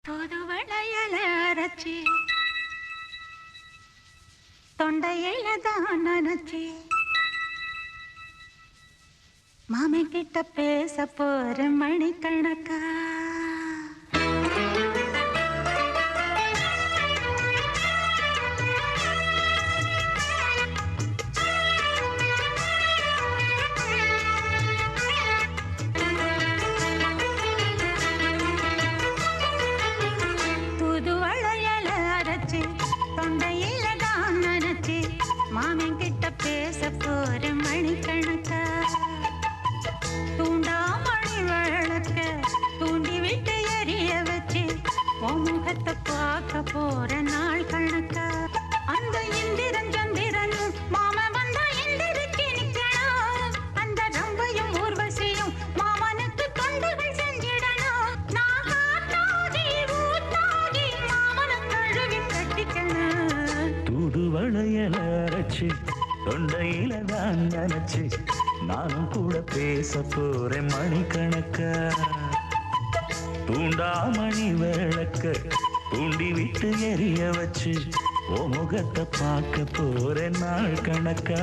தூதுவளையல அரைச்சி தொண்டையில தான் நினைச்சி மாமன் கிட்ட பேச போற மணிக்கணக்கா தூதுவளையல அரைச்சி தொண்டையில தான் நினைச்சி மாமன் கிட்ட பேச போற மணிக்கணக்கா தூண்டாமணி விளக்க தூண்டி விட்டு எரிய வச்சு முகத்தை பார்க்க போற நாள் கணக்கா அந்த இந்திரன் சந்திரனும் மாம வந்தா எந்திரிச்சு நிக்கணும் அந்த ரம்பையும் ஊர்வசியும் மாமனுக்கு தொண்டுகள் செஞ்சிடணும் நான் காத்தாகி ஊத்தாகி மாமனை கழுவி கட்டிக்கணும் தூதுவளையல அரைச்சு தொண்டையில தான் நினைச்சு நானும் கூட பேச போறேன் மணிக்கணக்கா தூண்டாமணி விளக்க தூண்டி விட்டு எரிய வச்சு ஓ முகத்தை பார்க்க போறேன் நாள் கணக்கா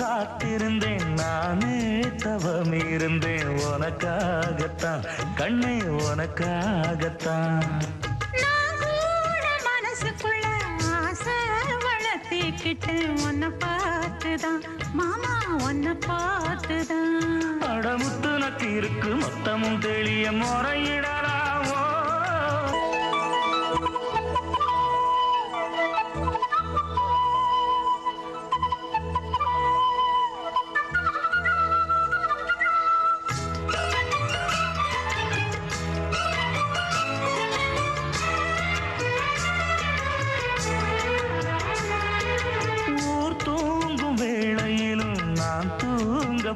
காத்திருந்தேன் நானே தவம் இருந்தேன் உனக்காகத்தான் கண்ணே உனக்காகத்தான் மனசுக்குள்ள ஆசை வளர்த்திக்கிட்டு உன்னை பார்த்துதான் மாமா உன்னை பார்த்துதான் அடமுத்து நக்கு இருக்கு மொத்தமும் தெளிய முறையிடலாமோ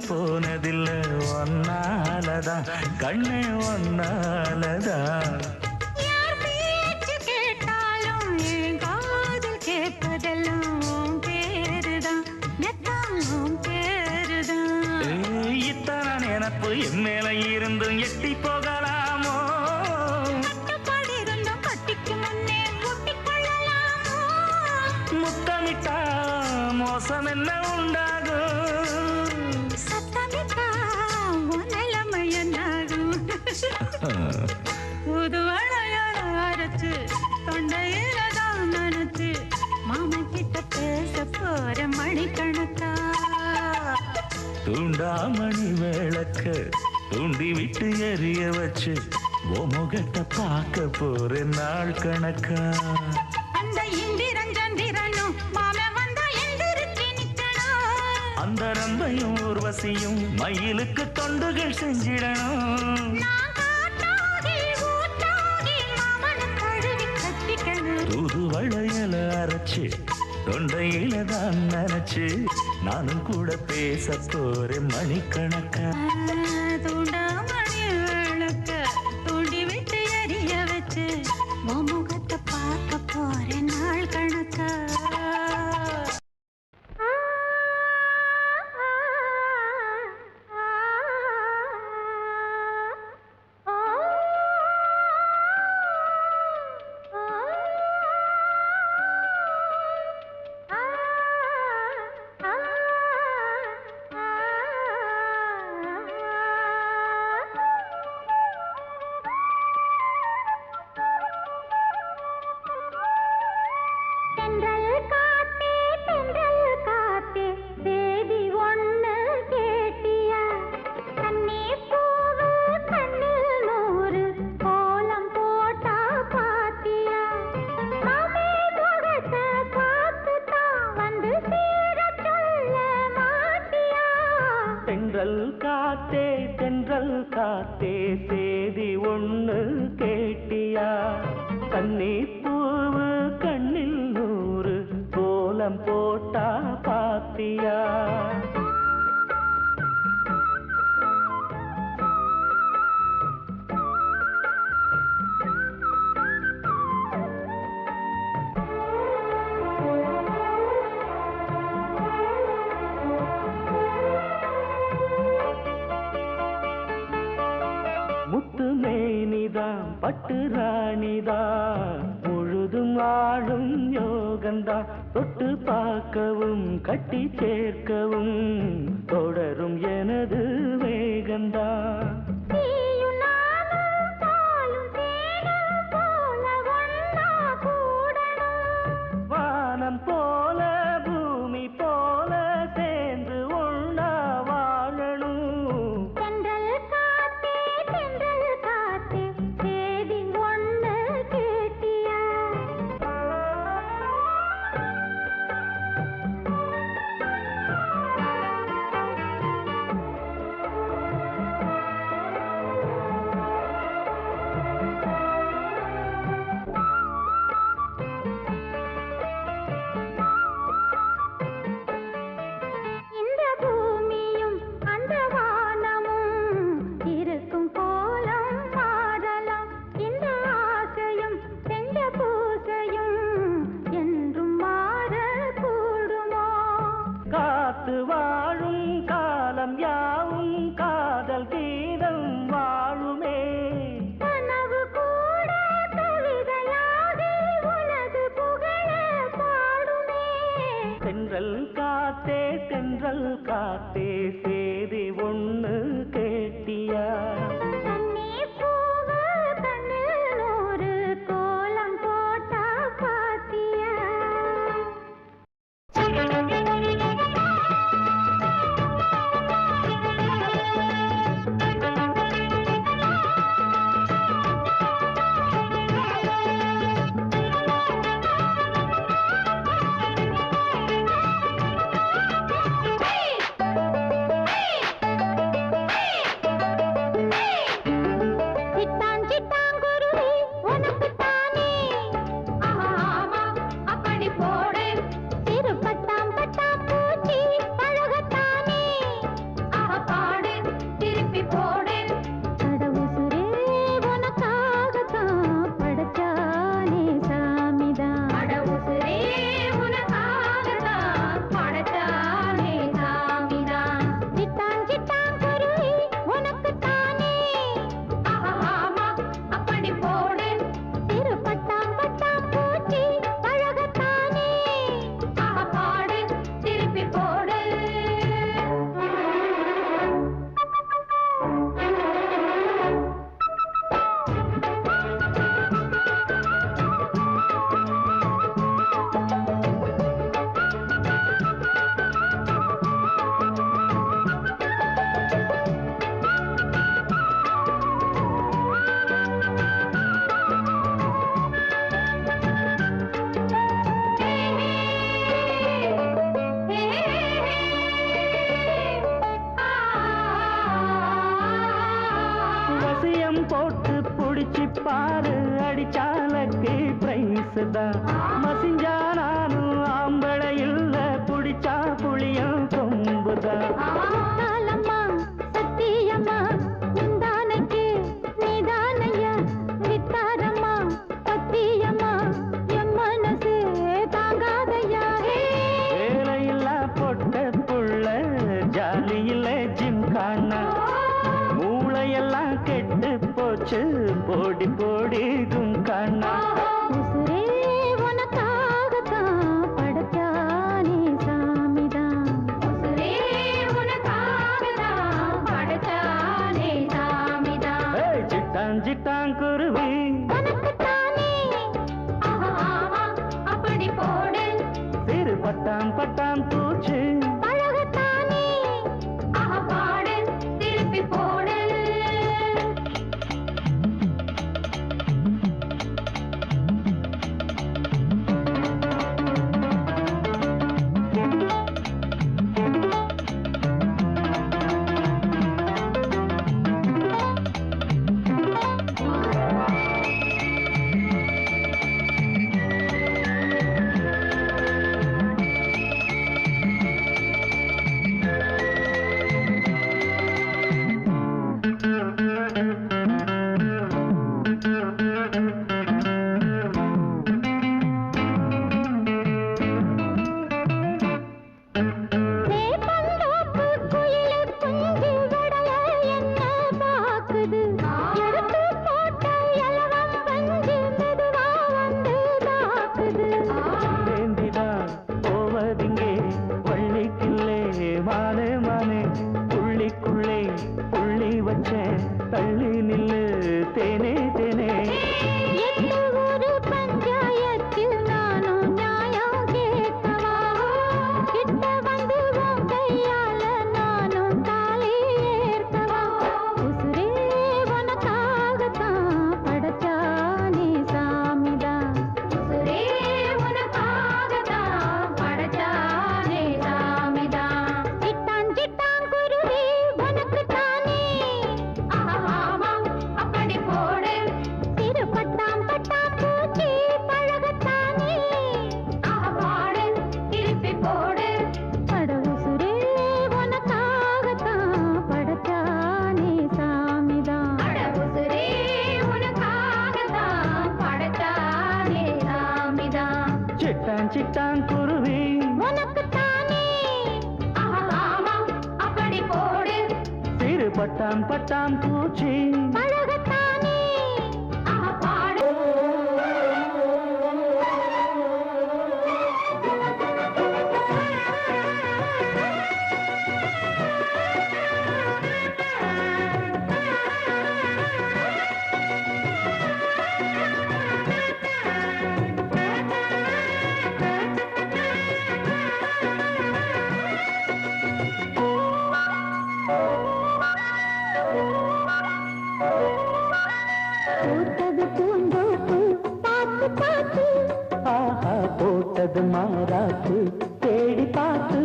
போனதில்லை ஒன்னாலதான் கண்ணே ஒன்னாலதான் யார் பேச்சு கேட்டாலும் என் காதில் கேட்பதெல்லாம் பேருதான் நெத்தாலும் பேருதான் இத்தனை நினப்பு என் மேல இருந்தும் எட்டி போகலாமோ கட்டுப்பாடு இருந்தும் கட்டிக்கு முன்னே ஒட்டிக்கொள்ளலாமோ முத்தமிட்டா மோசம் என்ன உண்டாகும் புதுவளையல அரைச்சு தொண்டையில தான் நினைச்சு மாமன் கிட்ட பேச போற மணிக்கணக்கா தூண்டாமணி விளக்க தூண்டி விட்டு எரிய வச்சு ஓ முகத்தை பார்க்க போற நாள் கணக்கா அந்த இந்திரன் சந்திரனும் மாமன் வந்தா எந்திரிச்சு நிக்கணும் அந்த ரம்பையும் ஊர்வசியும் மயிலுக்கு தொண்டுகள் செஞ்சிடணும் தூதுவளையல அரைச்சு தொண்டையில தான் நினைச்சு நானும் கூட பேச போறேன் மணிக்கணக்கா தூண்டாமணி விளக்க தூண்டி விட்டு எரிய வச்சு முகத்தை பார்க்க போறேன் நாள் கணக்கா தென்றல் காத்தே சேதி ஒண்ணு கேட்டியா கண்ணி பூவு கண்ணில் நூறு கோலம் போட்டா பாத்தியா நீதான் பட்டு ராணிதான் முழுதும் ஆளும் யோகந்தா தொட்டு பார்க்கவும் கட்டி சேர்க்கவும் தொடரும் எனது வேகந்தா வானம் போல பூமி போல சேர்ந்து ஒண்ணா வாழணும் தென்றல் காத்தே சேதி ஒண்ணு கேட்டியா இந்த பூமியும் அந்த வானமும் இருக்கும் கோலம் மாறலாம் இந்த ஆசையும் செஞ்ச பூசையும் என்றும் மாற கூடுமோ காத்து வாழும் காலம் யாவும் காதல் கீதம் வாழுமே கனவு கூட கவிதையாகி உனது புகழ பாடுமே தென்றல் காத்தே சேதி ஒண்ணு கேட்டியா கண்ணீர் பூவ கண்ணில் நூறு கோலம் போட்டா பாத்தியா சிட்டான் சிட்டாங்குருவி உனக்கு தானே ஆமா அப்படி போடு திருப்பட்டாம் பட்டாம் பூச்சி பழகத்தானே பாடு திருப்பி போடு கடவுசுரே உனக்காகத்தான் படைச்சானே சாமிதான் கடவுசுரே உனக்காகத்தான் படைச்சானே சாமிதான் சிட்டான் சிட்டாங்குருவி உனக்கு தானே ஆமா அப்படி போடு திருப்பட்டாம் பட்டாம் பூச்சி பழகத்தானே பாடு திருப்பி போடு வசியம் போட்டு புடிச்சு பாரு அடிச்சாலக்கு பிரைஸ் தான் மசிஞ்சா நானும் ஆம்பளை இல்ல புடிச்சா புளியம் கொம்புதான் காலம்மா சத்தியம்மா நிந்தானைக்கு நீதானையா வித்தாரம்மா சத்தியம்மா என் மனசு தாங்காதையா வேலையில்லா பொட்ட புள்ள ஜாலியில ஜிம் காணா மூளையெல்லாம் கெட்டு போச்சு போடி போடி கும்கானா உசுரே உனக்காகத்தான் படைச்சானே சாமிதான் உசுரே உனக்காகத்தான் படைச்சானே சாமிதான் சிட்டான் சிட்டான் குருவி உனக்கு தானே ஆமா அப்படி போடு சிறு பட்டாம் பட்டாம் பூச்சி பழகத்தானே பாடு திருப்பி போடு தள்ளி நில்லு தேனே தேனே. எட்டு ஒரு பஞ்சாயத்தில் நானும் நியாயம் கேட்கவா? கிட்ட வந்து உன் கையால நானும் தாலி ஏற்கவா? உசுரே உனக்காகத்தான் படைச்சானே சாமிதான். உசுரே உனக்காகத்தான் படைச்சானே சாமிதான். சிட்டான் சிட்டான் குருவி உனக்குத்தானே. ஆமா அப்படி போடு. சிறு பட்டாம் பட்டாம் பூச்சி பழகத்தானே. பாடு திருப்பி போடு. அட உசுரே உனக்காகத்தான் படைச்சானே சாமிதான். அட உசுரே உனக்காகத்தான் படைச்சானே சாமிதான். சிட்டான் சிட்டான் குருவி உனக்குத்தானே. ஆமா அப்படி போடு. சிறு பட்டாம் பட்டாம் பூச்சி பழகத்தானே. பாடு. பூத்தது பூந்தோப்பு பார்த்து பார்த்து. ஆஹா போட்டது மாறாத்து தேடி பார்த்து.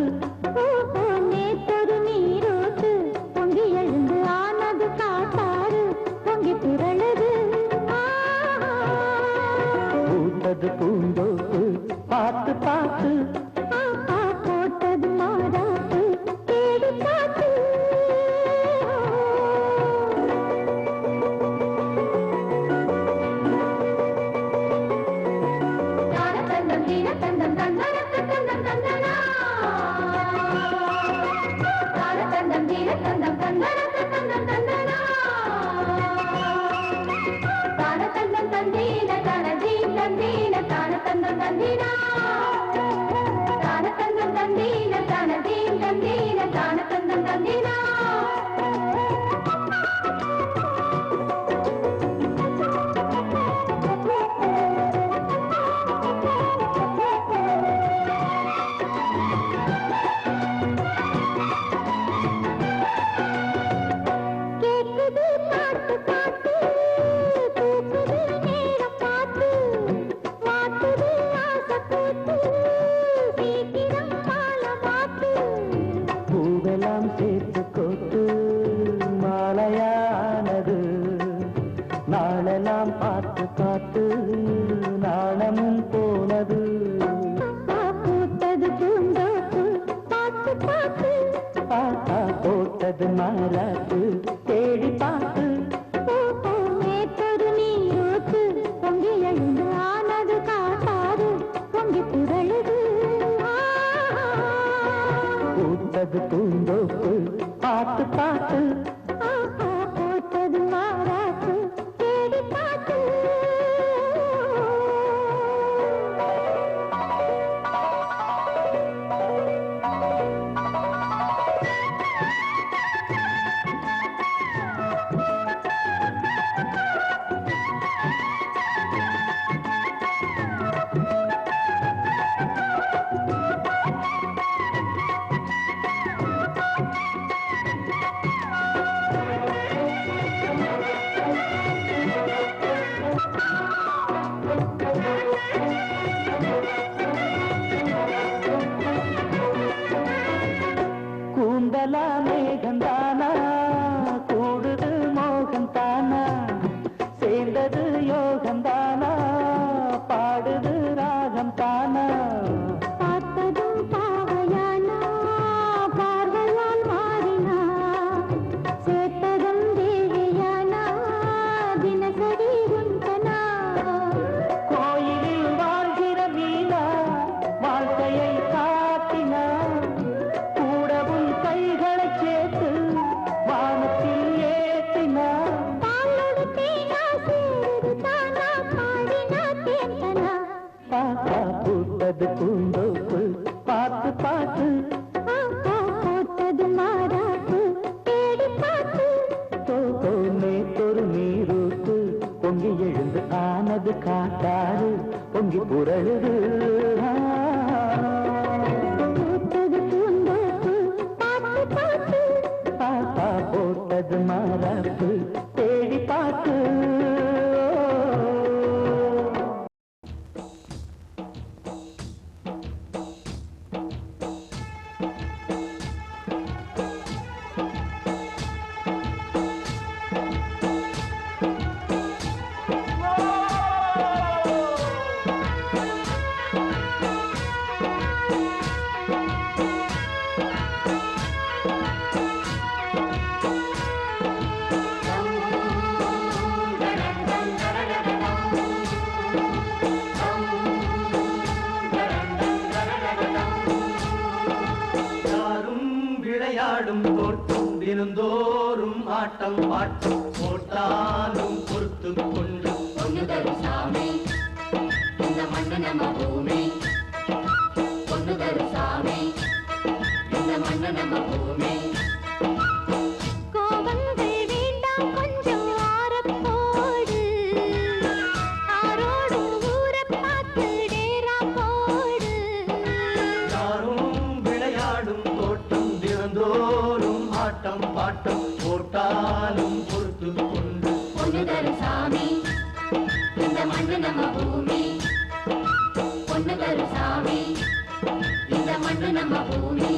ஓஹோ நேத்தொரு நீரோத்து பொங்கி எழுந்து ஆனது காட்டாறு பொங்கி திரளுது. பூத்தது பூந்தோப்பு பார்த்து பார்த்து. ஆஹா போட்டது மாறாத்து தேடி பார்த்து. தானதந்தம் தீனதந்தம் தந்தனக்கு தந்தம் தந்தனா. தானதந்தம் தீனதந்தம் தந்தனக்கு தந்தம் தந்தனா. தானதந்தம் தந்தீன தனதீன் தந்தீன தானதந்தம் தந்தீனா. தானதந்தம் தந்தீன தனதீன் தந்தீன தானதந்தம் தந்தீனா. கேக்குது பாட்டு பாட்டு பூக்குது நேரம் பார்த்து. மாத்துது ஆசை கூத்து சீக்கிரம் மாலை மாத்து. பூவெல்லாம் சேர்த்து கோத்து மாலையானது. நாளெல்லாம் பார்த்து பார்த்து நாணமும் போனது. பூத்தது பூந்தோப்பு பார்த்து பார்த்து. ஆஹா போட்டது மாறாத்து தேடி பார்த்து. ஓஹோ நேத்தொரு நீரோத்து பொங்கி எழுந்து ஆனது காட்டாறு பொங்கி திரளுது. பூத்தது பூந்தோப்பு பார்த்து பார்த்து. ஆஹா போட்டது மாறாத்து தேடி பார்த்து. காட்டாறு பொங்கி புரழுது பாப்பா போட்டது மாறாப்பு தேடி பார்த்து விளையாடும் தோட்டம் தினந்தோறும் ஆட்டம் பாட்டம் போட்டாலும் பொறுத்து கொண்டு பொண்ணு தரும் சாமி இந்த மண்ணு நம்ம பூமி பொண்ணு தரும் சாமி இந்த மண்ணு நம்ம பூமி ஆட்டம் பாட்டம் போட்டாலும் பொறுத்து கொண்டு பொண்ணு தரும் சாமி இந்த மண்ணு நம்ம பூமி பொண்ணு தரும் சாமி இந்த மண்ணு நம்ம பூமி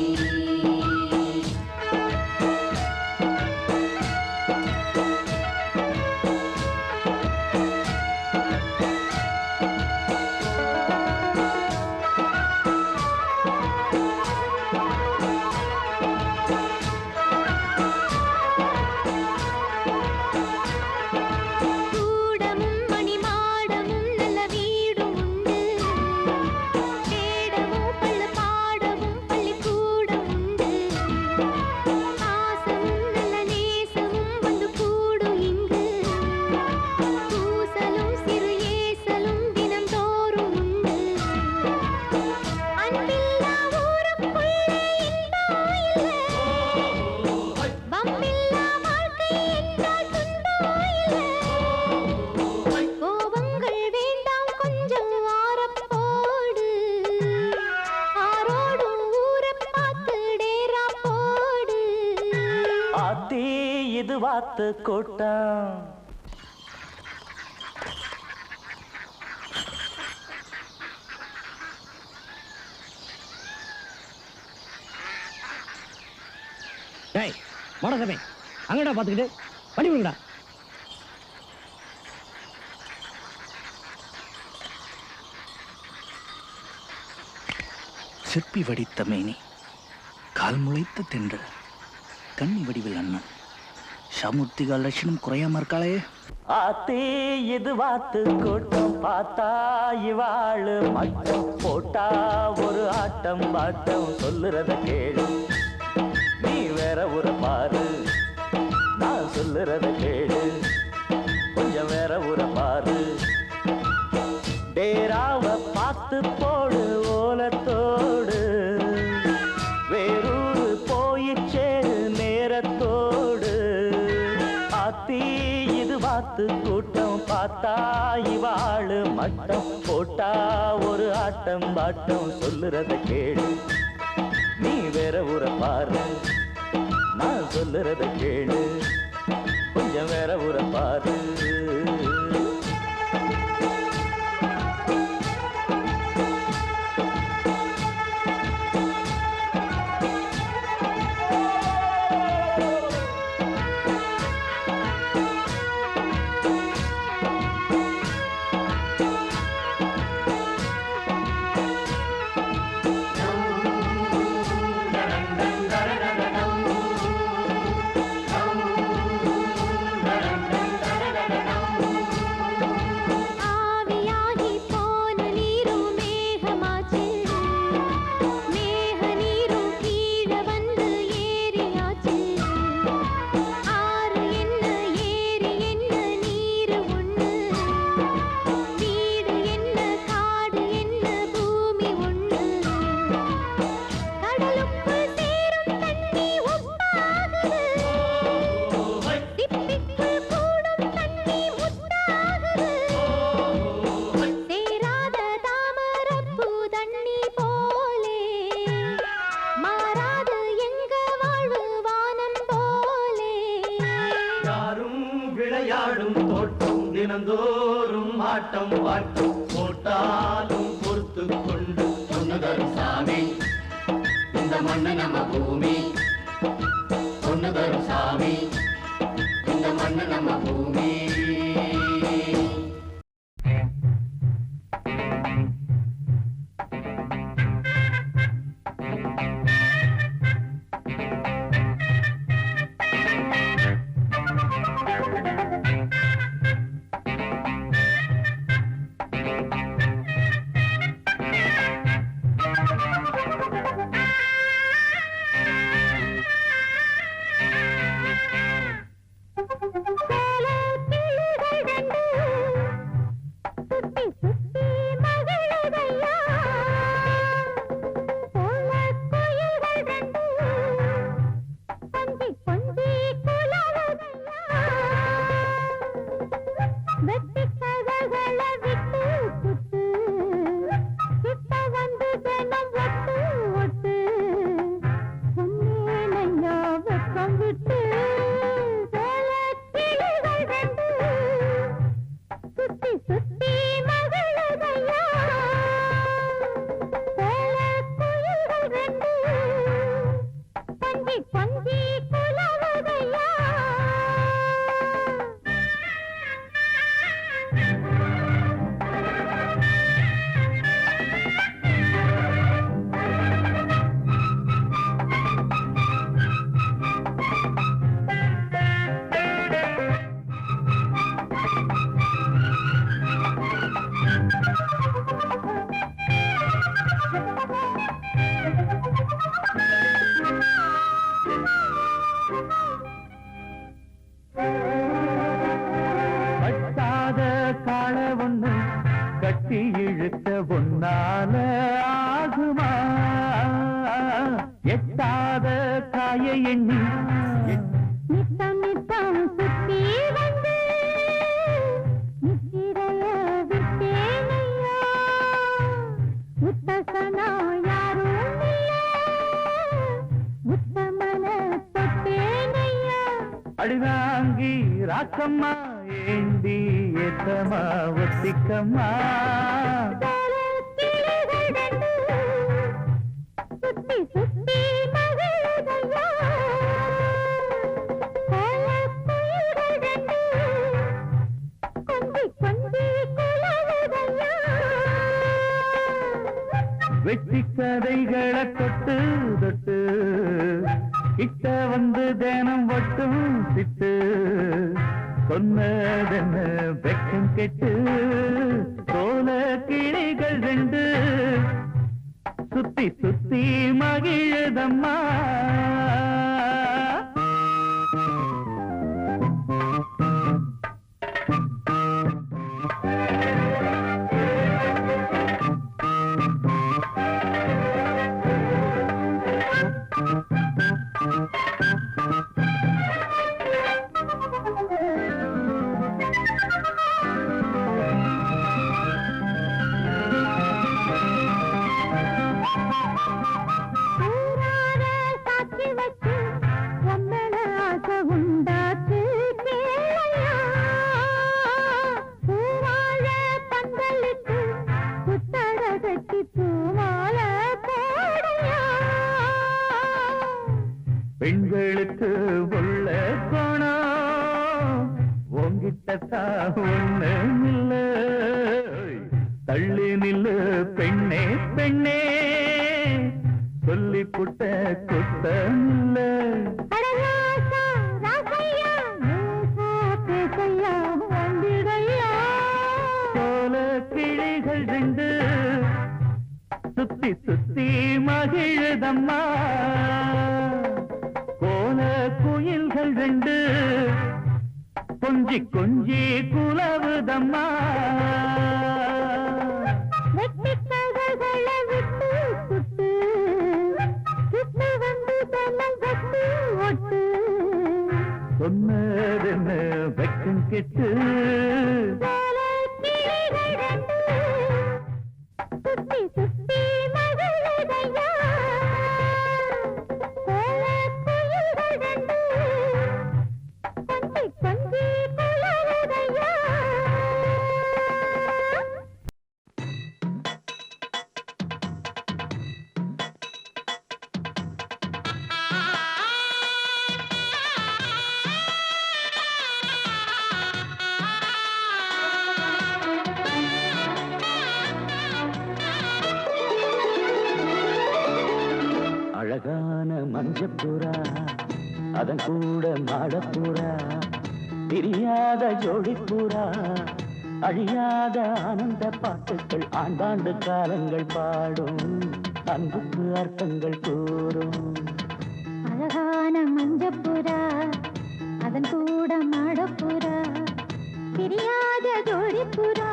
இது வாத்து கூட்டம் டேய் மடசமே அங்கடா பாத்துக்கிட்டு படி விடுங்கடா. சிற்பி வடித்த மேனி கால் முளைத்த தென்றல் கண்ணி வடிவில் அண்ணன் சமுர்த்திகா லட்சணம் குறையாம இருக்காளே. ஆத்தே இது வாத்து கூட்டம் பார்த்தா இவாளு மட்டம் போட்டா ஒரு ஆட்டம் பாட்டம் சொல்லுறத கேளு நீ வேற ஒரு பாரு நான் சொல்லுறத கேளு கொஞ்சம் வேற ஒரு பாரு. டேராவ பார்த்து போடு ஓலத்தோடு வேறூரு போயிச்சே நேரத்தோடு. ஆத்தி இது வாத்து கூட்டம் பார்த்தா இவாளு மட்டம் போட்டா ஒரு ஆட்டம் பாட்டம் சொல்லுறத கேளு நீ வேற ஊர பாரு நான் சொல்லுறத கேளு கொஞ்சம் வேற ஊர பாரு. யாரும் விளையாடும் தோட்டம் தினந்தோறும் ஆட்டம் பாட்டம் போட்டாலும் பொறுத்து கொண்டு பொண்ணு தரும் சாமி இந்த மண்ணு நம்ம பூமி பொண்ணு தரும் சாமி இந்த மண்ணு நம்ம பூமி ஒன்னால ஆகுமா எட்டாத காய எண்ணி நித்தம் நித்தம் சுத்தி வந்து நித்திரைய விட்டேனையா உத்தசனா யாரும் உத்தமன தொட்டேனையா அடிவாங்கி ராக்கம்மா ஏந்தி ஏத்தமா ஒத்திக்கம்மா சுத்தி சுத்தி மகளுதையா கொஞ்சி கொஞ்சி குலவுதையா வெட்டி கதைகளை தொட்டு தொட்டு கிட்ட வந்து தினம் ஒட்டும் சிட்டு சொன்னதென்ன வெக்கம் கெட்டு சோல கிளிகள் ரெண்டு சுத்தி சுத்தி மகிழதம்மா பெண்களுக்கு உள்ள கோணம் உங்கிட்ட ஒண்ணு இல்ல தள்ளி நில்லு பெண்ணே பெண்ணே சொல்லி புட்ட குத்தம் இல்ல சோல கிளிகள் ரெண்டு சுத்தி சுத்தி மகிழுதம்மா கோல குயில்கள் ரெண்டு கொஞ்சி கொஞ்சி குலவுதம்மா சொன்னதென்ன வெக்கம் கெட்டு சுத்தி சுத்தி மகளுதையா கொஞ்சி கொஞ்சி அழகான மஞ்சப்புறா அதன் கூட மாடப்புறா பிரியாத ஜோடிப்புறா அழியாத ஆனந்த பாட்டுக்கள் ஆண்டாண்டு காலங்கள் பாடும் அன்புக்கு அர்த்தங்கள் கூறும் அழகான மஞ்சப்புறா அதன் கூட மாடப்புறா பிரியாத ஜோடிப்புறா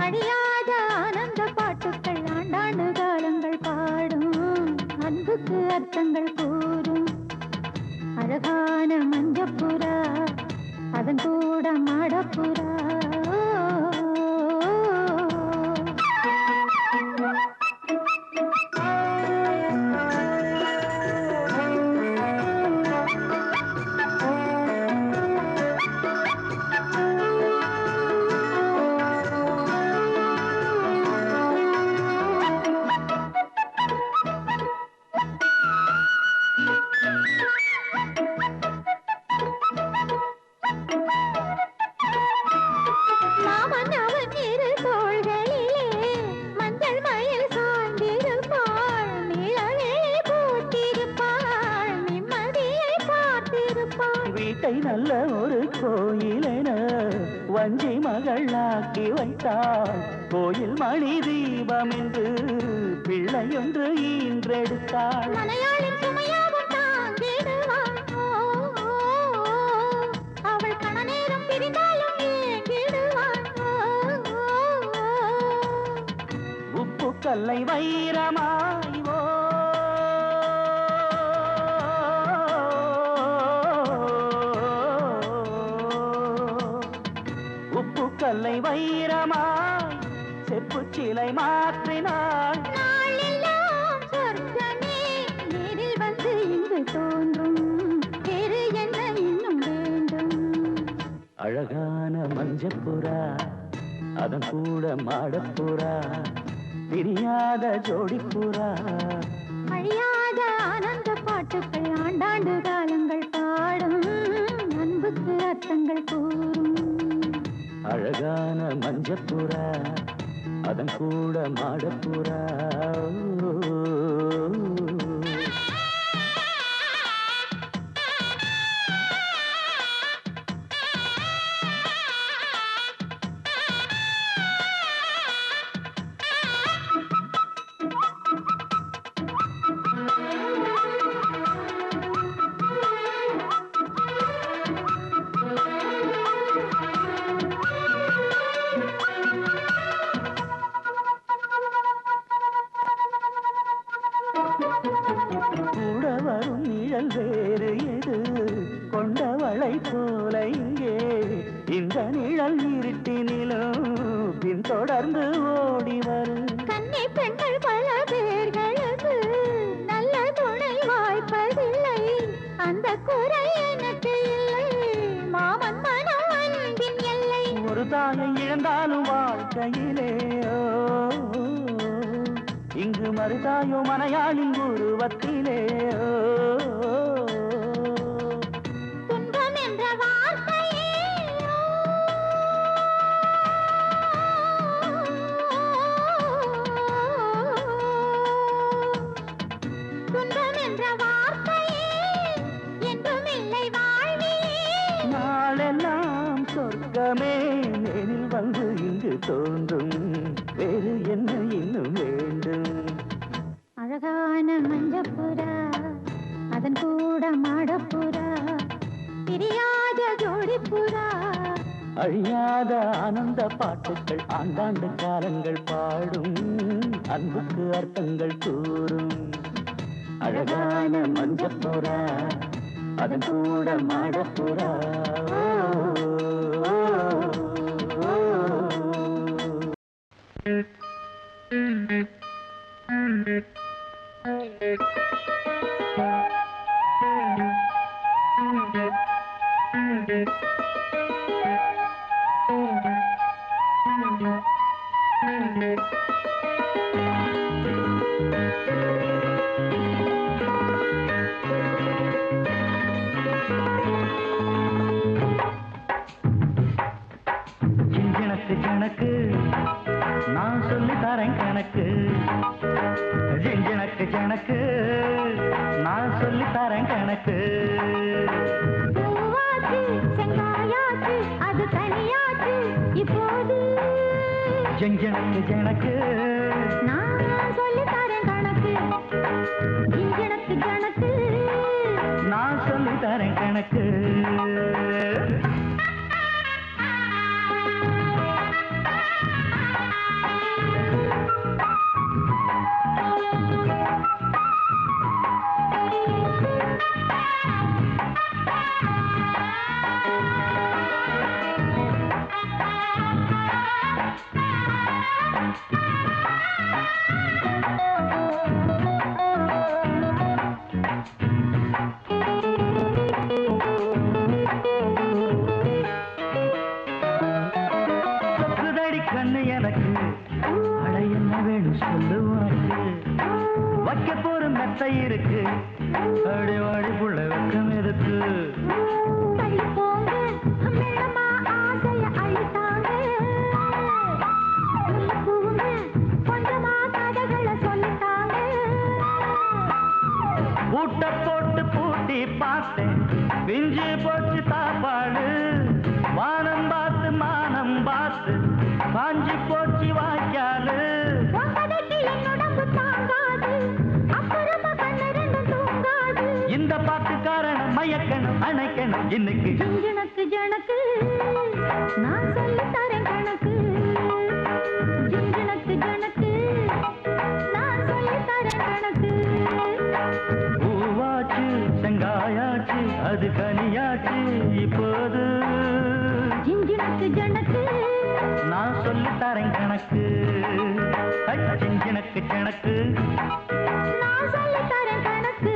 அழியாத ஆனந்த பாட்டுக்கள் ஆண்டாண்டு காலங்கள் பாடும் அன்புக்கு அர்த்தங்கள் கூறும் அழகான மஞ்சப்புறா அதன் கூட மாடப்புறா வீட்டை நல்ல ஒரு கோயிலென வஞ்சி மகளாக்கி வைத்தாள் கோயில் மணி தீபம் என்று பிள்ளையொன்று ஈன்றெடுத்தாள் அவள் கணநேரம் பிரிந்தாலும் உப்பு கல்லை வைரமாய் கல்லை வைரமாய் செப்பு சிலை மாற்றினாள் நாளெல்லாம் சொர்க்கமே நேரில் வந்து இங்கு தோன்றும் வேறு என்ன இன்னும் வேண்டும் அழகான மஞ்சப்புறா அதன் கூட மாடப்புறா பிரியாத ஜோடிப்புறா அழியாத ஆனந்த பாட்டுக்கள் ஆண்டாண்டு காலங்கள் பாடும் அன்புக்கு அர்த்தங்கள் கூறும் அழகான மஞ்சப்புறா அதன் கூட மாடப்புறா கூட வரும் நிழல் வேறு எது கொண்டவளை போல இங்கே இந்த நிழல் இருட்டினிலும் பின்தொடர்ந்து ஓடி வரும் கன்னி பெண்கள் பல பேர்களுக்கு நல்ல துணை வாய்ப்பதில்லை அந்த குறை எனக்கு இல்லை மாமன் மனம் அன்பின் எல்லை ஒரு தாயை இழந்தாலும் வாழ்க்கையிலே இங்கு மறுதாயோ மனையாளின் உருவத்திலே துன்பம் என்ற வார்த்தையே துன்பம் என்ற வார்த்தையே என்றும் இல்லை வாழ்விலே நாளெல்லாம் சொர்க்கமே நேரில் வந்து இங்கு தோன்றும் வேறு என்ன இன்னும் வேண்டும் அழகான மஞ்சப்புறா அதன் கூட மாடப்புறா பிரியாத ஜோடிப்புறா அழியாத ஆனந்த பாட்டுக்கள் ஆண்டாண்டு காலங்கள் பாடும் அன்புக்கு அர்த்தங்கள் கூறும் அழகான மஞ்சப்புறா அதன் கூட மாடப்புறா ஜனக்கு நான் சொல்லி தரேன் கணக்கு ஜனக்கு ஜெஞ்சனக்கு ஜனக்கு நான் சொல்லி தரேன் கணக்கு ஜிஞ்சனக்கு கணக்கு நான் சொல்லி தரேன் கணக்கு கண்ணு எனக்கு அட என்ன வேணும் சொல்லு உனக்கு வைக்க போற மெத்தை இருக்கு அடி வாடி புள்ள வெக்கம் இருக்கு தள்ளி போங்க மெல்லமா ஆசைய அழித்தாங்க உள்ள பூவுங்க கொஞ்சமா கதைகளை சொல்லித்தாங்க பூட்ட போட்டு பூட்டி பார்த்தேன் பிஞ்சு போச்சு தாப்பாடு வானம் பார்த்து மானம் பார்த்து காஞ்சி போச்சு வாய்க்காலு உங்கதைக்கு என்னுடம்பு தாங்காது அப்புறமா கண்ணு ரெண்டும் தூங்காது இந்த பாட்டு காரணம் மயக்கணும் அணைக்கணும் இன்னைக்கு ஜிஞ்சனக்கு ஜனக்கு நான் சொல்லி தரேன் கணக்கு ஜிஞ்சனக்கு ஜனக்கு நான் சொல்லி தரேன் கணக்கு பூவாச்சு செங்காயாச்சு அது கனியாச்சு இப்போது ஜிஞ்சனக்கு ஜனக்கு நான் சொல்லி தரேன் கணக்கு ஜிஞ்சனக்கு ஜனக்கு நான் சொல்லி தரேன் கணக்கு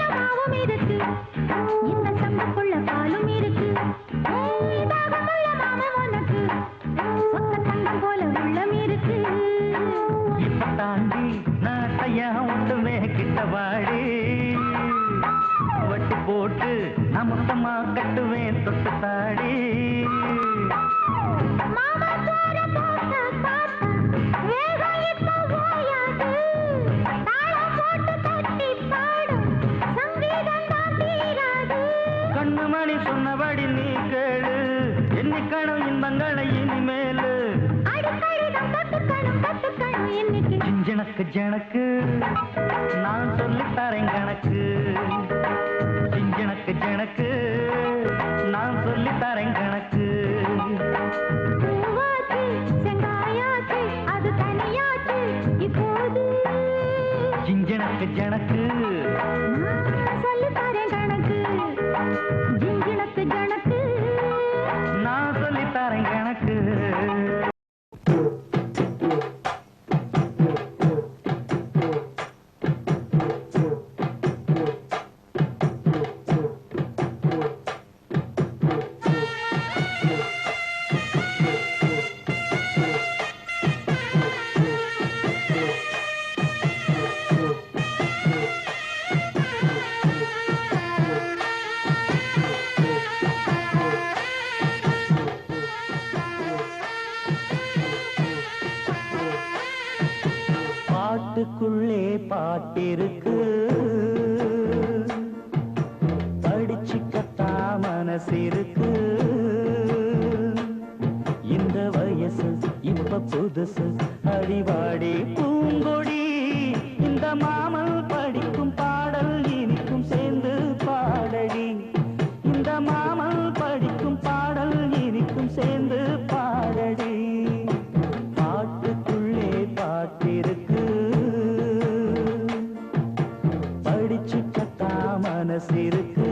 மாவும் இருக்கு இந்த சம்புக்குள்ள பாலும் இருக்கு தாகமுள்ள மாமன் உனக்கு சொந்த தங்கம் போல உள்ளம் இருக்கு இப்ப தாண்டி நான் கையா ஒட்டுமே கிட்ட வாடி வட்டி போட்டு நான் மொத்தமா கட்டுவேன் தொட்டு தாடி மாமா போற போட்ட பார்த்தா வேகம் இப்ப ஓயாது தாளம் போட்டு தட்டி பாடும் சங்கீதம் தான் தீராது கண்ணு மணி சொன்னபடி நீ கேளு எண்ணிக்கணும் இன்பங்களை இனிமேலு அடிக்கடிதம் கத்துக்கணும் இன்னைக்கு ஜனக்கு ஜனக்கு நான் சொல்லி தரேன் கணக்கு ஜனக்கு ஜனக்கு நான் சொல்லி தரேன் கணக்கு பூவாச்சு செங்காயாச்சு அது தனியாச்சு இப்போது ஜனக்கு ஜனக்கு நான் சொல்லி தரேன் கணக்கு ஜிஞ்சனக்கு ஜனக்கு நான் சொல்லி தரேன் கணக்கு பாட்டுக்குள்ளே பாட்டிருக்கு படிச்சுக்கத்தா மனசிருக்கு இந்த வயசு இப்ப புதுசு அடிவாடி பூங்கொடி இந்த மாமல் படிக்கும் பாடல் இனிக்கும் சேர்ந்து பாடடி இந்த மாமல் படிக்கும் பாடல் இனிக்கும் சேர்ந்து பாடடி பாட்டுக்குள்ளே பாட்டிருக்கு படிச்சுக்கத்தா மனசிருக்கு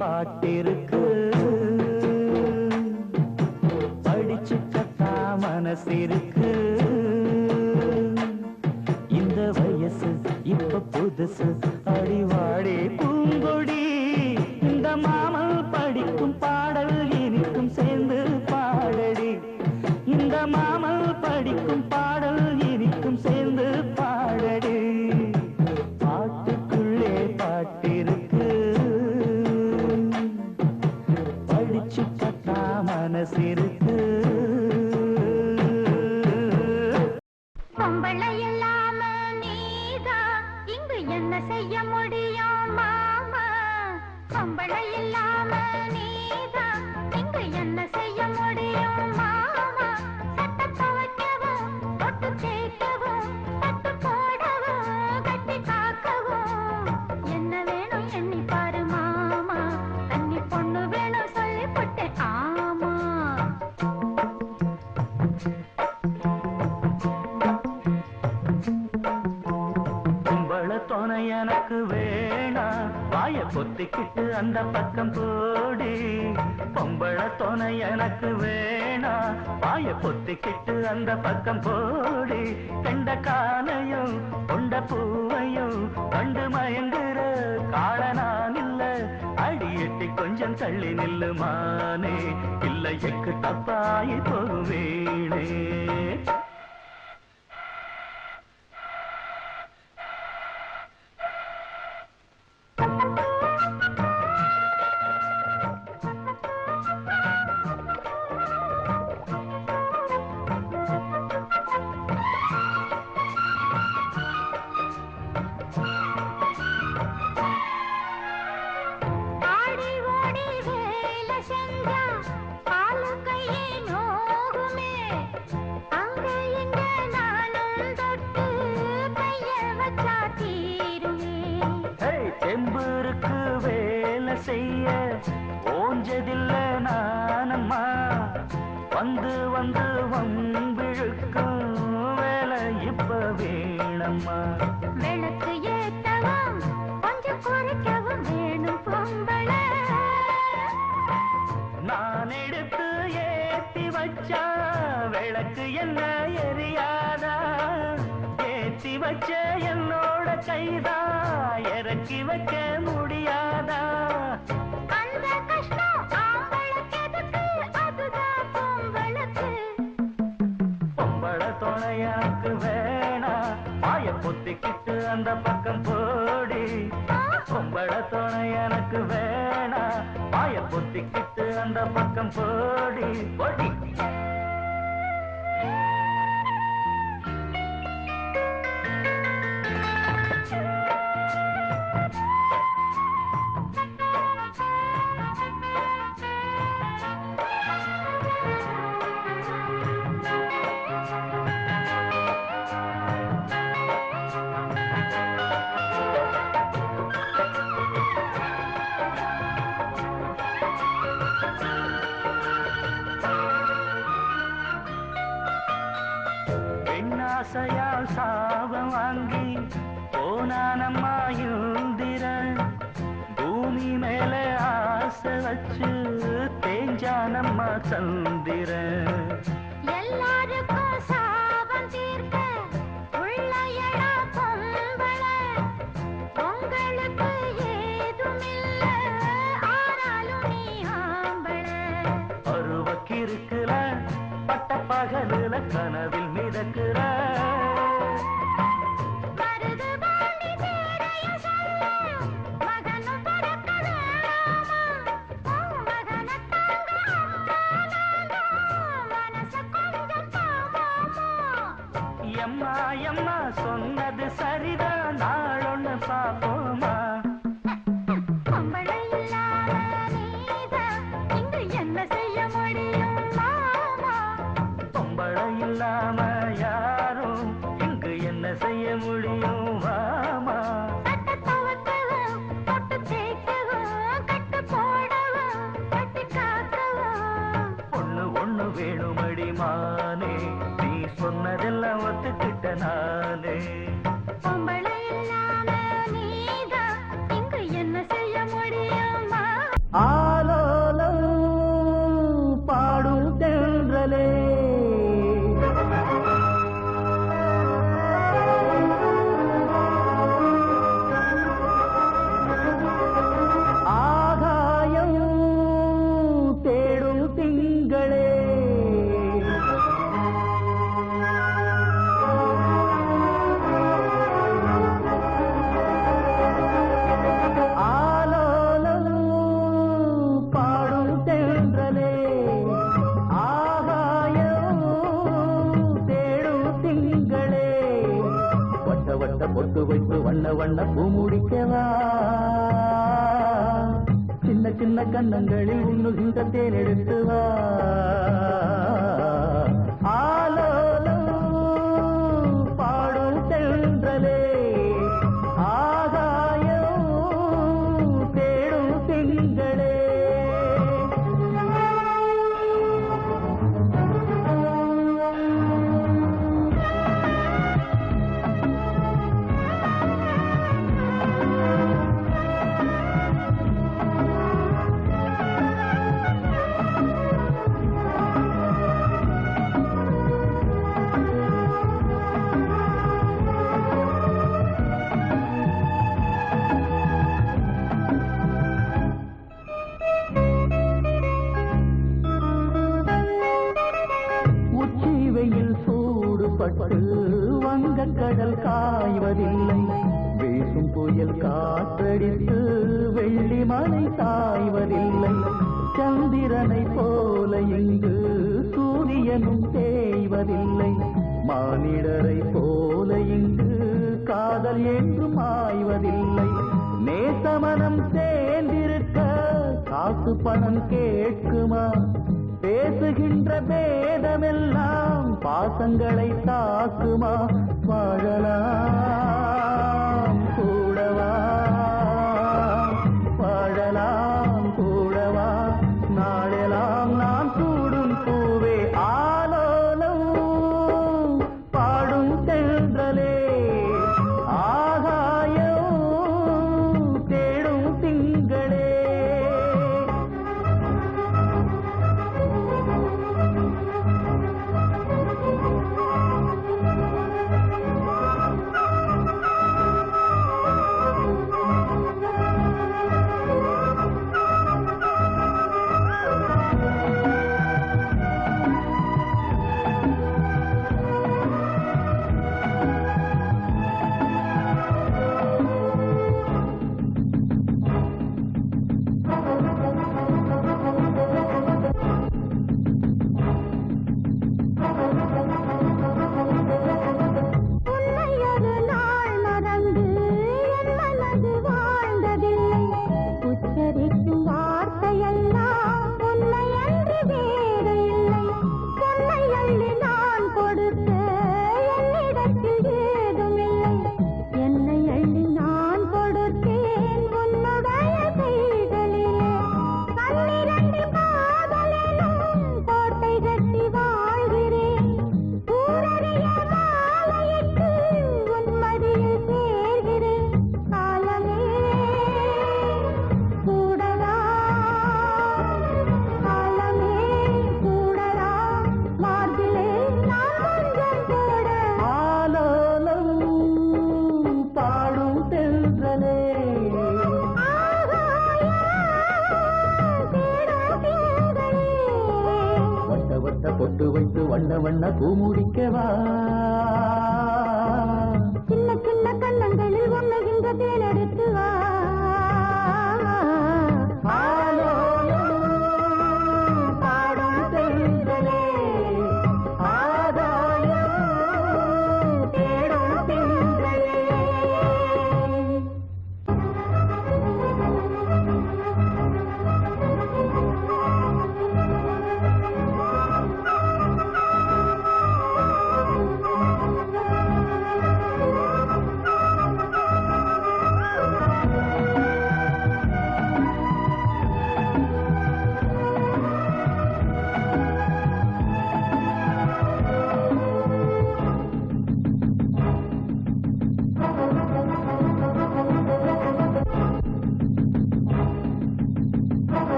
பாட்டிருக்கு படிச்சுக்கத்தா மனசிருக்கு இந்த வயசு இப்ப புதுசு அடிவாடி பூங்கொடி இந்த மாமல் படிக்கும் பாடல் இனிக்கும் சேர்ந்து பாடடி இந்த மாமல் படிக்கும் பாடல் இனிக்கும் சேர்ந்து பாடடி பாட்டுக்குள்ளே பாட்டிருக்கு படிச்சு பட்டா மனசிருக்கு பொம்பளை இல்லாம நீதான் இங்கு என்ன செய்ய முடியும் மாமா பொம்பளை இல்லாம நீதான் இங்கு என்ன செய்ய முடியும் மாமா சட்டை துவைக்கவும் பொட்டு தேய்க்கவும் தட்டு போடவும் கட்டி காக்கவும் என்ன வேணும் எண்ணி பாரு மாமா கன்னி பொண்ணு வேணும் சொல்லிவிட்டேன் ஆமா கும்பள துணை எனக்கு வேணா வாய பொத்திக்கிட்டு அந்த பக்கம் போடி பொம்பள துணை எனக்கு வேணா வாய பொத்திக்கிட்டு அந்த பக்கம் போடி கண்ட காலையும் கொண்ட பூவையும் கண்டு மயங்குற கால நான் இல்ல அடி எட்டி கொஞ்சம் தள்ளி நில்லுமானே இல்லை எக்கு தப்பாயி போவேனே ஆடி ஓடி வேலை செஞ்சா காலு கையே நோகுமே அங்க இங்க நானும் தொட்டு கைய வச்சா தீருமே தெம்புருக்கு வேலை செய்ய ஓஞ்சதில்ல நானம்மா வந்து வந்து வம்பிழுக்கும் வேலை இப்ப வேணம்மா விளக்கு ஏத்தவும் கொஞ்சம் குறைக்கவும் வேணும் பொம்பளை நான் எடுத்து ஏத்தி வச்சா விளக்கு என்ன எரியாதா ஏத்தி வச்ச என்னோட கைதா இறக்கி வைக்க முடியாதா அந்த கஷ்டம் ஆம்பளுக்கு எதுக்கு அதுதான் பொம்பளுக்கு பொம்பள துணை எனக்கு வேணா வாய பொத்திக்கிட்டு அந்த பக்கம் போடி பொம்பள துணை எனக்கு வேணா வாய பொத்திக்கிட்டு அந்த பக்கம் போடி போடி பெண்ணாசையால் சாபம் வாங்கி போனானம்மா இந்திரன் பூமி மேல ஆசை வச்சு தேஞ்சானம்மா சந்திரன் எல்லாருக்கும் சாபம் தீர்க்க உள்ள எடா பொம்பளை உங்களுக்கு ஏதுமில்ல ஆனாலும் நீ ஆம்பளை அருவக்கிருக்குல பட்ட பகலுல கனவில் மிதக்குற மருது பாண்டி பேரைய சொல்ல மகனும் பிறக்க வேணாமா மகனை தாங்க மனச கொஞ்சம் தாமாமா எம்மா எம்மா சொன்னது சரிதான் நாளொன்னு பாப்போமா பொம்பளை இல்லாத நீதான் இங்கு என்ன செய்ய முடியும் மாமா பொம்பளை இல்லாம யாரும் இங்கு என்ன செய்ய முடியும் வாமா சட்டை துவைக்கவும் பொட்டு தேய்க்கவும் கட்டு போடவும் கட்டி காக்கவும் ஒண்ணு ஒண்ணு வேணுமடி மானே நீ சொன்னதெல்லாம் ஒத்துக்கிட்ட நானே பொம்பளை இல்லாம நீதான் இங்கு என்ன செய்ய முடியுமா வட்ட பொட்டு வைத்து வண்ண வண்ண பூ முடிக்கவா சின்ன சின்ன கன்னங்களில் உண்ணுகின்ற தேன் எடுத்து வா ஆலோலம் பாடும் சென்றலே ஆகாயம் தேடும் திங்களே வங்கக்கடல் காய்வதில்லை வீசும் புயல் காற்றடித்து வெள்ளி மலை சாய்வதில்லை சந்திரனை போல இங்கு சூரியனும் தேய்வதில்லை மானிடரை போல இங்கு காதல் என்றும் ஆய்வதில்லை நேசமனம் சேர்ந்திருக்க காசு பணம் கேட்குமா பேசுகின்ற பேதமெல்லாம் பாசங்களை தாக்குமா வாழலாம் கூடவா வாழலாம் கூடவா நாளெல்லாம் நான் சூடும் பூவே ஆலோலம் பாடும் சென்றலே ஆகாயம் தேடும் திங்களே பொட்டு வைத்து வண்ண வண்ண பூ முடிக்கவா சின்ன சின்ன கண்ணங்களில் ஒண்ணுகின்ற தேன் எடுத்து வா பாடும் சென்றலே ஆதாயம் தேடும் திங்களே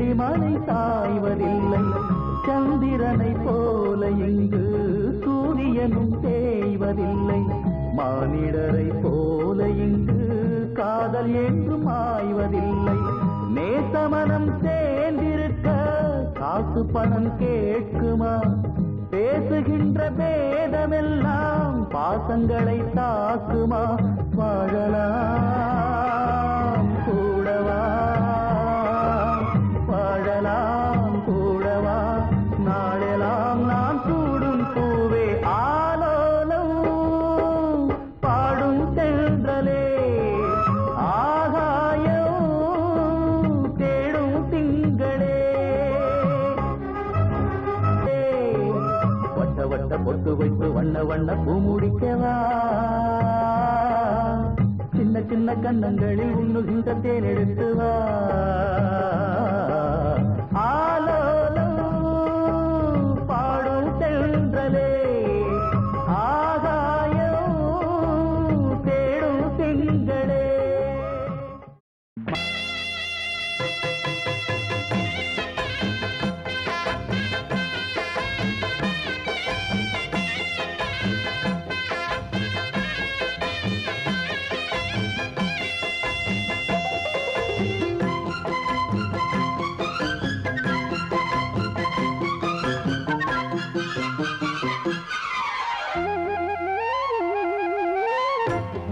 வெள்ளிமலை சாய்வதில்லை. சந்திரனை போல இங்கு சூரியனும் தேய்வதில்லை. மானிடரை போல இங்கு காதல் என்றும் ஆய்வதில்லை. நேசமனம் சேர்ந்திருக்க காசு பணம் கேட்குமா? பேசுகின்ற பேதமெல்லாம் பாசங்களை தாக்குமா? வாழலாம் கூடவா, வாழலாம் கூடவா, நாளெல்லாம் நான் சூடும் பூவே ஆலோலம் பாடும் சென்றலே ஆகாயம் தேடும் திங்களே. வட்ட வட்ட பொட்டு வைத்து வண்ண வண்ண பூ முடிக்கவா? சின்ன சின்ன கண்ணங்களில் உண்ணுகின்ற தேன் எடுத்து வா. ஆலோலம் பாடும் சென்றலே ஆகாயம் தேடும் திங்களே.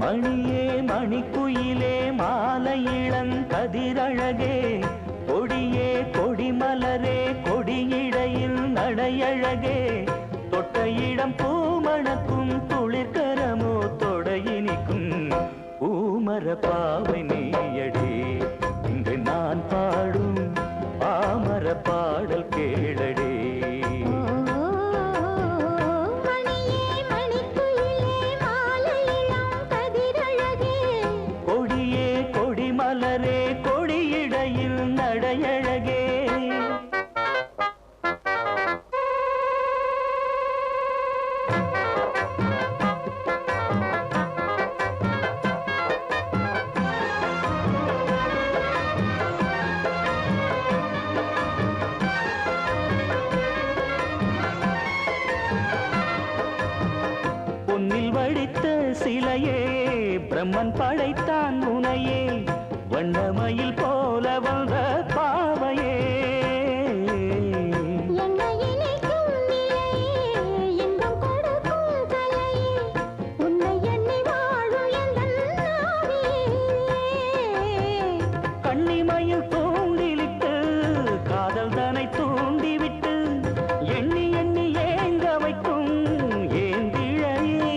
மணியே மணிக்குயிலே மாலை இளங்கதிரழகே, கொடியே கொடிமலரே கொடியிடையில் நடையழகே, தொட்ட இடம் பூமணக்கும் துளிர்கரமோ தொடையினிக்கும் பூமர பாவை நீயடி. இங்கு நான் பாடும் பாமர பாடல் கேளடி. மலரே கொடியிடையில் நடையழகே. பொன்னில் வடித்த சிலையே பிரம்மன் படைத்தான் உனையே, வண்ணமயில் போல வந்த பாவையே. கண்ணிமயில் தூண்டிலிட்டு காதல் தனை தூண்டிவிட்டு எண்ணி எண்ணி ஏங்க வைக்கும் ஏந்திழையே.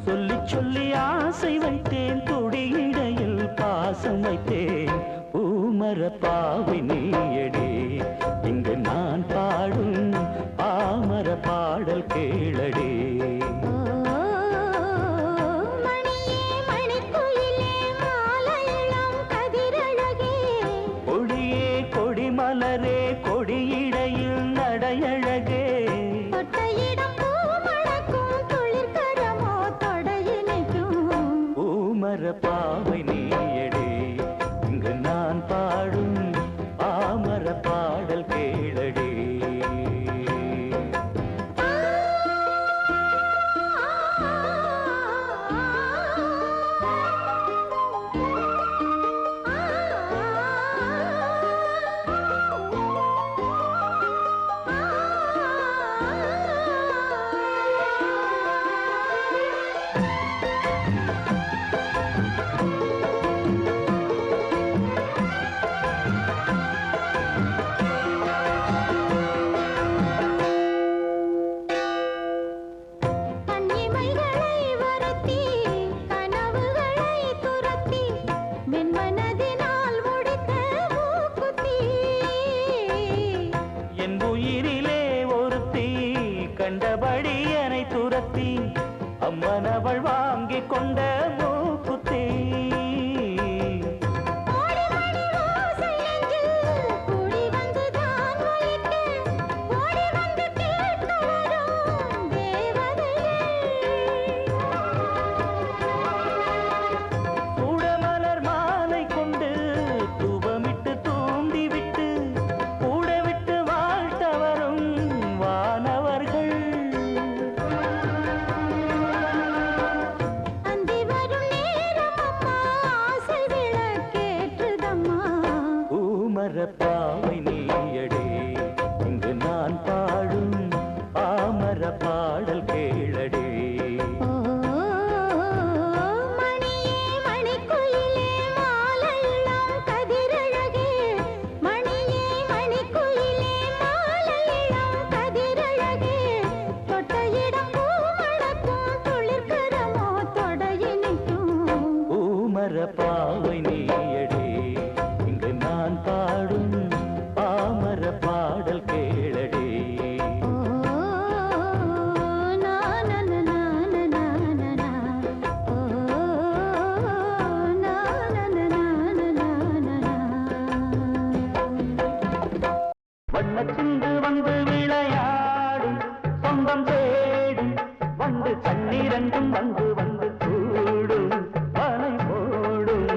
சொல்லி சொல்லி ஆசை வைத்தேன் கொடியிடையில் பாசம் வைத்தேன் பூமர பாவை நீயடி. இங்கு நான் பாடும் பாமர பாடல் கேளடி. கொடியே கொடிமலரே கொடியிடையில் நடையழகே, பூமர பாவை நீயடி. இங்கு நான் பாடும் பாமர பாடல் கேளடி. கண்டபடி என்னை துரத்தி அம்மனவள் வாங்கிக் கொண்ட மூக்குத்தி. பாடல் கேளடி. பாவை நீயடி இங்கு நான் பாடும் பாமர பாடல் கேளடி. வண்ணச்சிந்து வந்து விளையாடும் சொந்தம் தேடும் வந்து தண்ணீரங்கும் வந்து வந்து கூடும் வலை போடும்.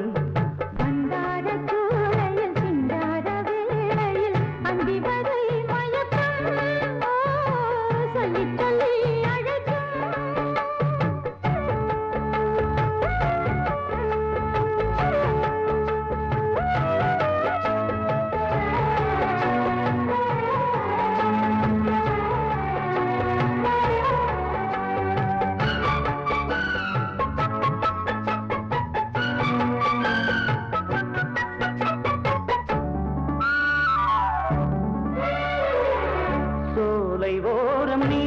ஓரம் நீ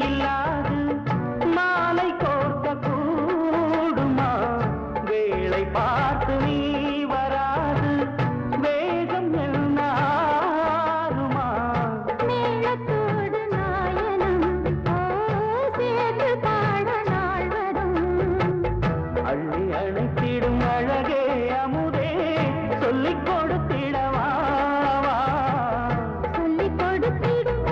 இல்லாது மாலை கோர்க்க கூடுமா? வேளை பார்த்து நீ வராது வேகம் என்னாருமா? மேளத்தோடு நாயனம் சேர்ந்து பாட நாள் வரும். அள்ளி அணைத்திடும் அழகே அமுதே சொல்லிக் கொடுத்திடவா? சொல்லிக் கொடுத்திடும்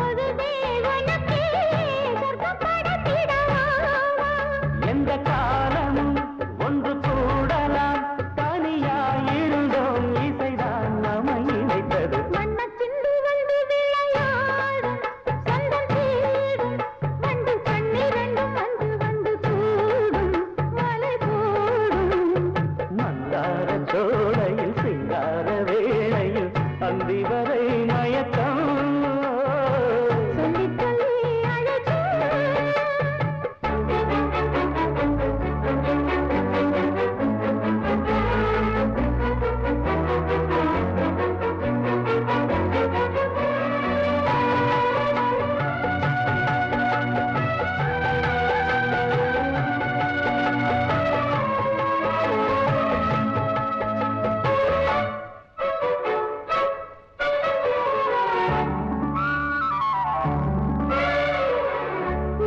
எந்த காலமும் ஒன்று கூடலாம் தனியாயிருந்தோம் இசைதான் நம்மை இணைத்தது. மண்ணச்சிந்து வந்து விளையாடும் சொந்தம் தேடும் வந்து கண்ணிரண்டும் வந்து வந்து கூடும் மலை போடும். மந்தார சோலையில் சிங்கார வேளையில் அந்தி வரை மயக்கம் சொல்லி சொல்லி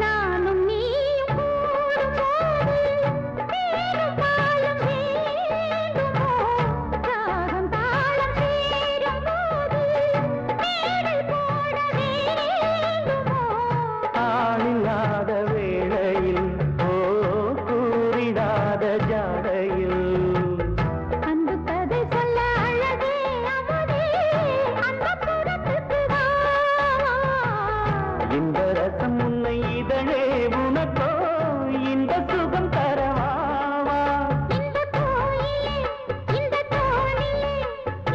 நானும் நீயும் கூடும்போது நீரும் பாலும் வேண்டுமோ? ராகம் தாளம் சேரும்போது மேடை போட வேண்டுமோ? ஆளில்லாத வேளையில் கூறிடாத ஜாடையில் அந்த கதை சொல்ல அழகே அமுதே அந்த புறத்துக்கு வா. இந்த ரசம் உன்னை இதழே உனக்கோ இந்த சுகம் தரவாவா? இந்த கோயிலே இந்த தோணிலே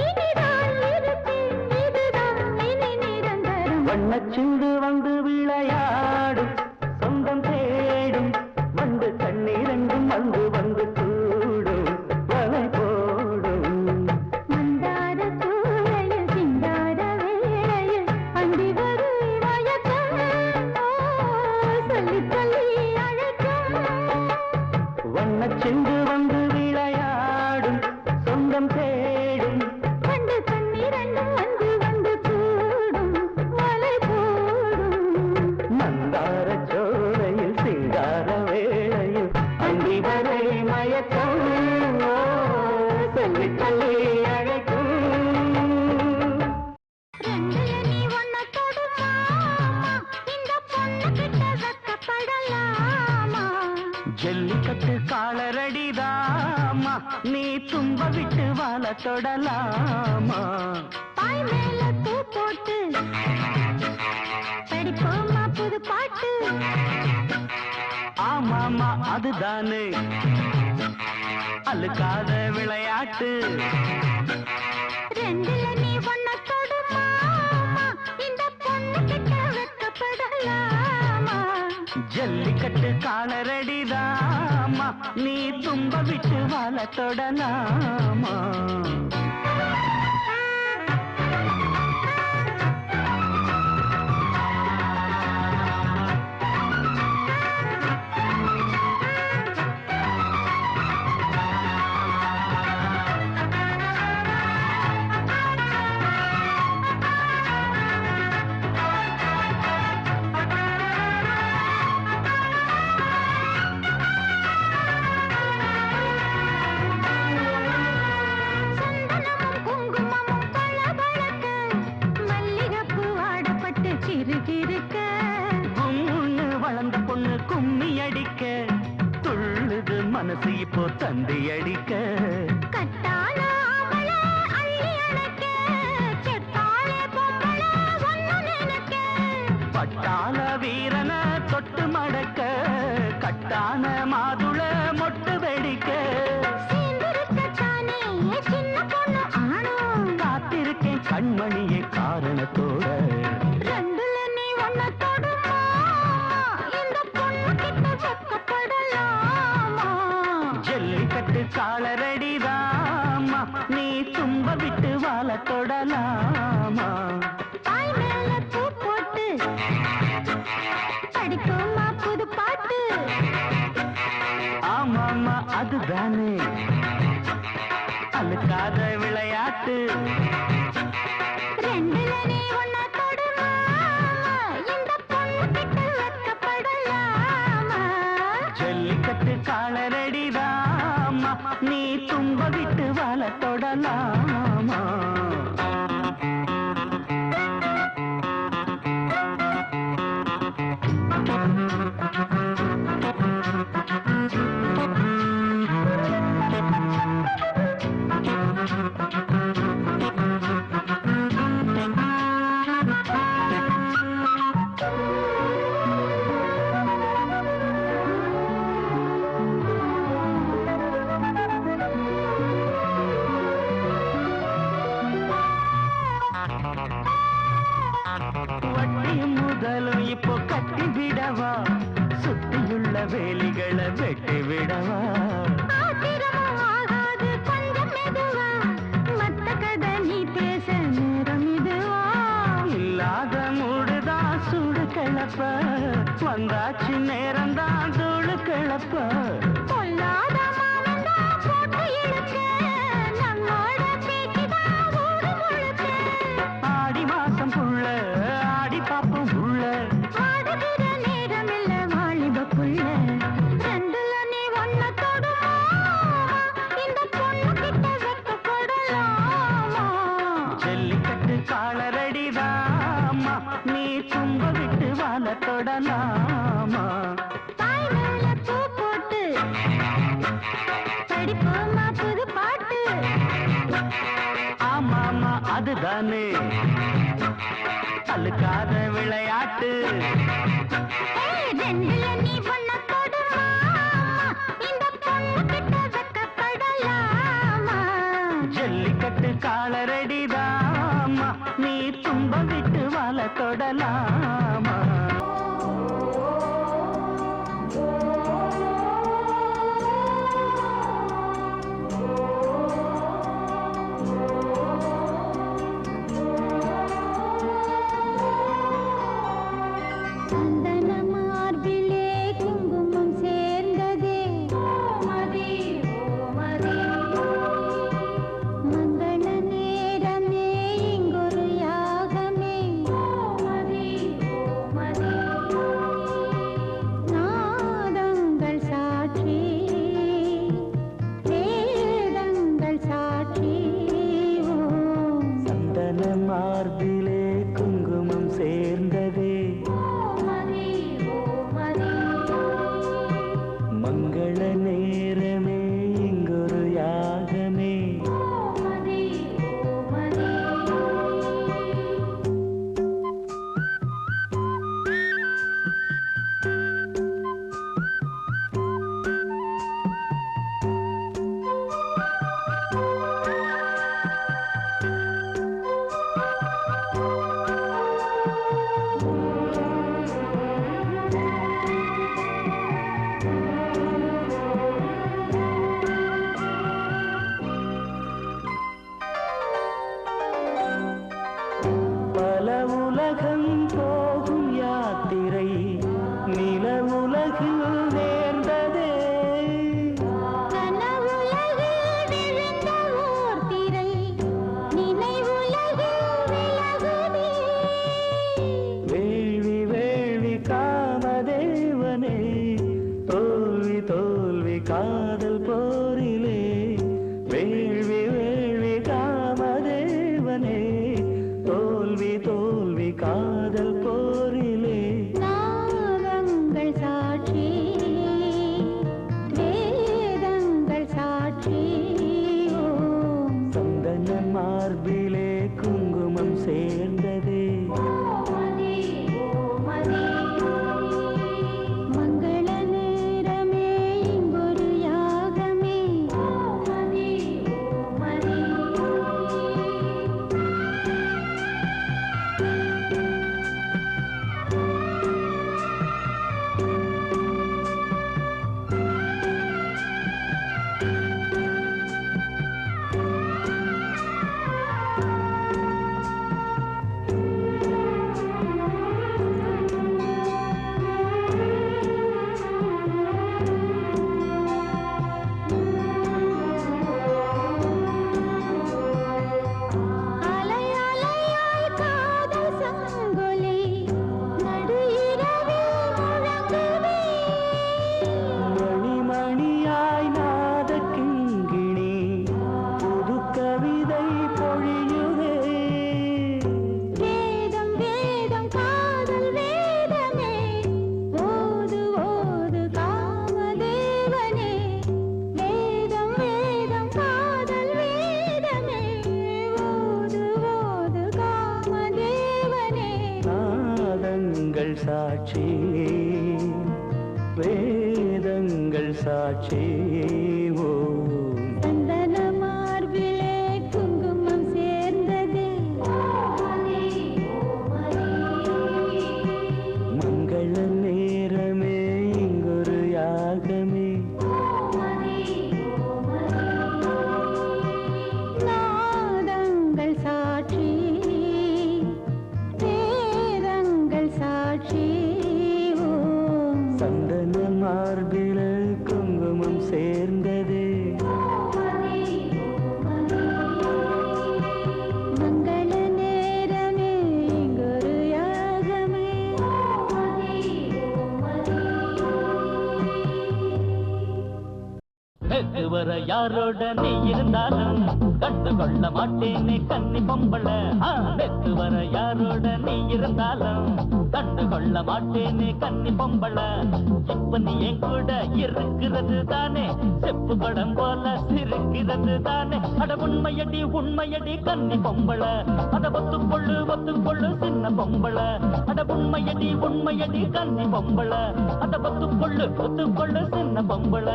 இனிதான் இருப்பேன் இதுதான் இனி நிரந்தரம். வண்ணச்சிந்து வந்து விளையாடும் சொந்தம் தேடும் வந்து தண்ணீரங்கும் வந்து வந்து கூடும் வலை போடும். மந்தார சூளையில் சிங்கார வேளையில் அந்தி வரை மயக்கம் சொல்லி சொல்லி அழைக்கும். வண்ணச்சிந்து வந்து விளையாடும் சொந்தம் தேடும் வந்து தண்ணீரண்டும் வந்து வந்து கூடும் மலை போடும். மந்தார சோலையில் சிங்கார வேளையில் அந்தி வரை மயக்கம் சொல்லி சொல்லி அழைக்கும். ரெண்டுல நீ ஒன்ன தொடுமா? இந்த பொண்ணு கிட்ட வெக்கப்படலாமா? ஜல்லிக்கட்டு காலரடிதாமா நீ தும்ப விட்டு வாழ தொடலாமா? பாய் மேல பூ போட்டு படிப்போமா புது பாட்டு? ஆமாமா அதுதானே அழுக்காத விளையாட்டு. ரெண்டுல நீ ஒன்ன தொடுமா? இந்த பொண்ணு கிட்ட வெக்கப்படலாமா? ஜல்லிக்கட்டு காலரடிதாமா நீ தும்ப விட்டு வாழ தொடலாமா மனசு இப்போ தந்தி அடிக்க பட்டாள வீரன தொட்டு மடக்க கட்டான மாதுள மொட்டு வெடிக்க காத்திருக்கேன் கண்மணியே காரணத்தோட காலரடிதாமா நீ தும்ப விட்டு வாழ தொடலாமா தாய் மேல பூ போட்டு படிக்குமா புது பாட்டு ஆமாமா அதுதானே அழுக்காத விளையாட்டு ரெண்டுல நீ ஒன்னா தொடுமா இந்த பொண்ணு கிட்ட வெட்கப்படலாமா ஜல்லிக்கட்டு காலரடிதாமா நீ தும்ப விட்டு வாழ தொடலாமா வட்டியும் முதலும் இப்போ கட்டி விடவா சுத்தியுள்ள வேலிகளை வெட்டி விடவா இல்லாத மூடுதான் சூடு கிளப்ப வந்தாச்சு நேரம்தான் தூளு கிளப்ப ஆடி மாசம் புள்ள ஆடி பாப்போம் உள்ள ஜல்லிக்கட்டு காலரடிதாமா நீ தும்ப விட்டு வாழ தொடலாமா புது பாட்டு ஆமாமா அதுதானே அழுக்காத விளையாட்டு ரெண்டுல நீ ஒன்ன தொடுமா இந்த பொண்ணு கிட்ட வெட்கப்படலாமா ஜல்லிக்கட்டு காலரடிதாமா நீ தும்ப விட்டு வாழ தொடலாமா மார்பிலே குங்குமம் சேர்ந்ததே சாட்சி வேதங்கள் சாட்சி சந்தன மார்பிலே குங்குமம் சேர்ந்ததே மங்கள நேரமே இங்கொரு யாகமே நாதங்கள் சாட்சி வேதங்கள் சாட்சி சந்தன மார்பில் குங்குமம் சேர்ந்ததே மங்கள நேரமே இங்கொரு யாகமே நேத்து வர யாரோட நீ இருந்தாலும் கண்டு கொள்ள மாட்டேனே கன்னி பொம்பள நேத்து வர யாரோட நீ இருந்தாலும் கண்டு கொள்ள மாட்டேனே கன்னி பொம்பள இப்ப நீ என் கூட இருக்கிறது தானே செப்பு படம் போல சிரிக்கிறது தானே அட உண்மையடி கன்னி பொம்பள அத ஒத்துக்கொள்ளு சின்ன பொம்பள அட உண்மையடி கன்னி பொம்பள அத ஒத்துக்கொள்ளு சின்ன பொம்பள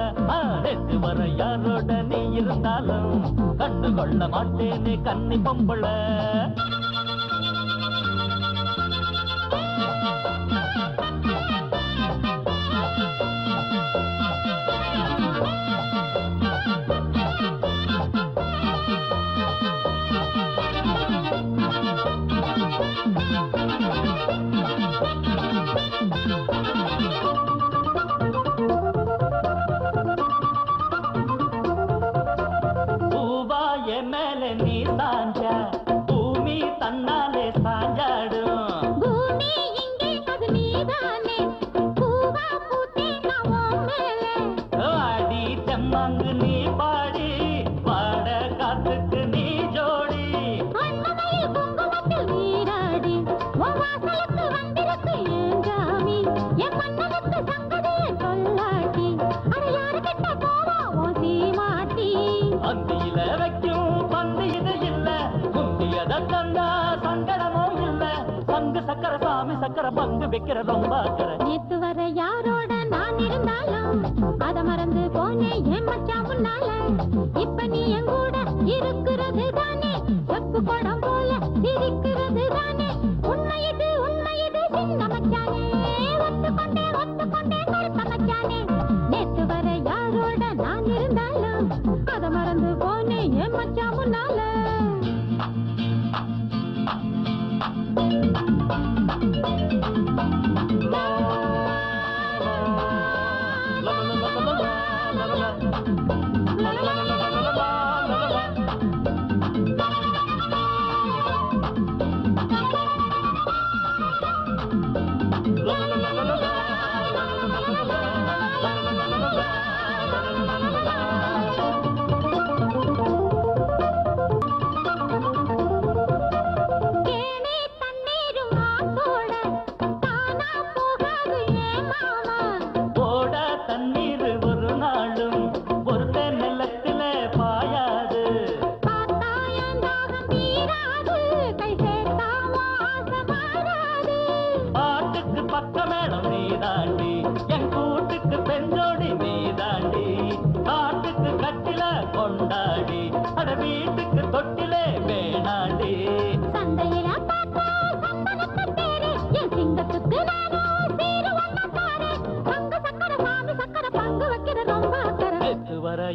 நேத்து வர யாரோட நீ இருந்தாலும் கண்டு கொள்ள மாட்டேனே கன்னி பொம்பள சக்கர பங்கு வைக்கிற ரொம்ப நேத்து வர யாரோட நான் இருந்தாலும் அத மறந்து போனேன் என் மச்சான் முன்னால இப்ப நீ என் கூட இருக்கிறது தானே செப்பு படம் போல சிரிக்கிறது தானே உண்மையது சின்ன மச்சானே ஒத்துக்கொண்டே கருத்த மச்சானே நேத்து வர யாரோட நான் இருந்தாலும் அத மறந்து போனேன் என் மச்சான் முன்னால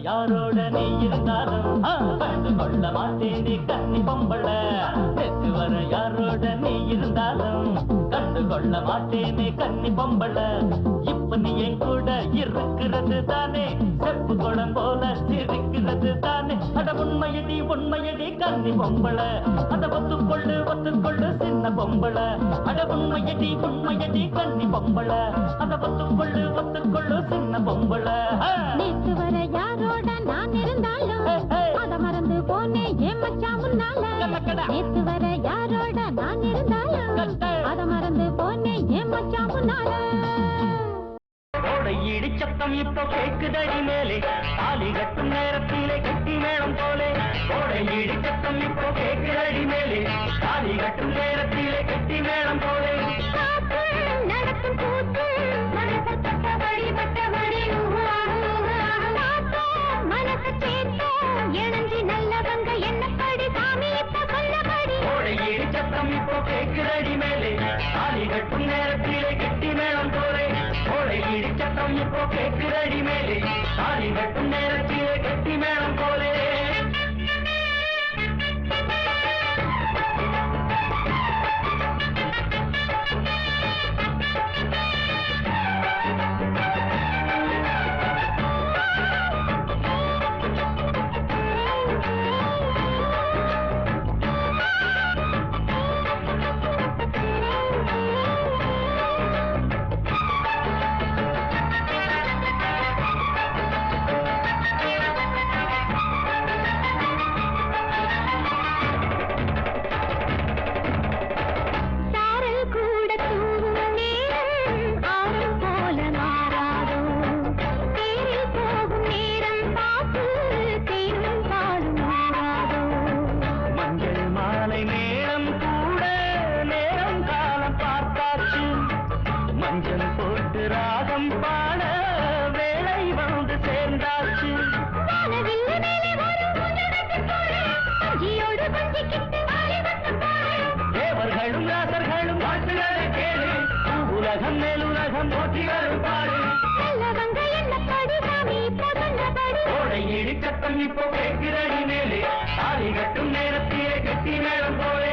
யாரோட நீ இருந்தாலும் கண்டு கொள்ள மாட்டேனே கன்னி பொம்பள நேத்து வர யாரோட நீ இருந்தாலும் கண்டு கொள்ள மாட்டேனே கன்னி பொம்பள இப்ப நீ என் கூட இருக்கிறது தானே செப்பு குடம் போல சிரிக்கிறது தானே அட உண்மையடி கன்னி பொம்பள அத ஒத்துக்கொள்ளு சின்ன பொம்பள அட உண்மையடி கன்னி பொம்பள அத ஒத்துக்கொள்ளு சின்ன பொம்பள நேத்து வர யாரோட நான் இருந்தாலும் அத மறந்து போனேன் என் மச்சான் முன்னால நேத்து வர யாரோட நான் இருந்தாலும் அத மறந்து போனேன் என் மச்சான் முன்னால இடி சத்தம் இப்போ கேக்குதடி மேலே தாலி கட்டும் நேரத்திலே கட்டி மேளம் போலே இடி சத்தம் இப்போ கேக்குதடி மேலே தாலி கட்டும் நேரத்திலே கட்டி மேளம் போலே நடக்கும் கட்டும் நேரத்திலே கட்டி மேளம் போலே இப்போ கேட்கிறடி மேலே தாலி கட்டும் நேரத்திலே கட்டி மேளம் போலே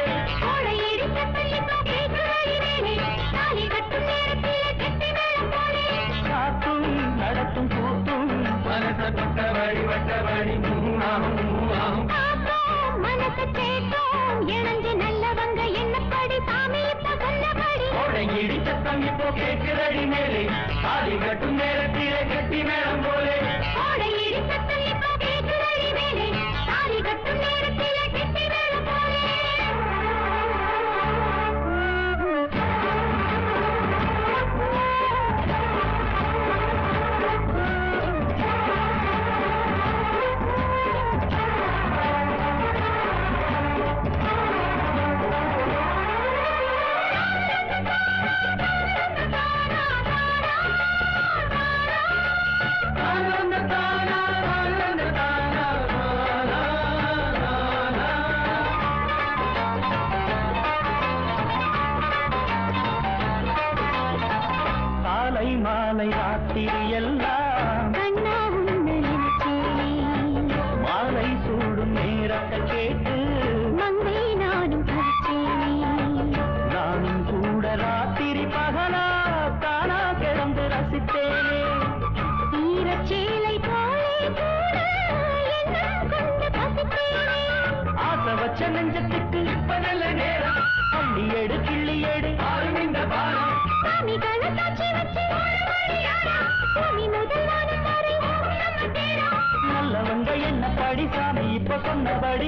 காத்தும் நடத்தும் கூத்தும் மனச தொட்டபடி வட்டபடி மனசு கேட்டோம் இணைஞ்சு நல்லவங்க என்னப்படி சாமி இப்ப சொன்னபடி இடி சத்தம் இப்போ கேட்கிறடி மேலே தாலி கட்டும் நேரத்திலே கட்டி மேளம் போலே இடி சத்தம் இப்போ கேட்கிறடி மேலே தாலி கட்டும் நேரத்திலே கட்டி மேளம் போலே மாலை ராத்திரி எல்லாம் மாலை சூடும் நேரத்தை கேட்டு மங்கை நானும் நானும் கூட ராத்திரி பகலா தானா கிடந்து ரசித்தேனே ஈரச்சேலை போலே ஆசை வச்ச நெஞ்சத்துக்கு இப்ப நல்ல நேரம் அள்ளி எடு கிள்ளி எடு ஆளும் இந்த பாரம் நல்லவங்க என்ன படி சாமி இப்ப சொன்னபடி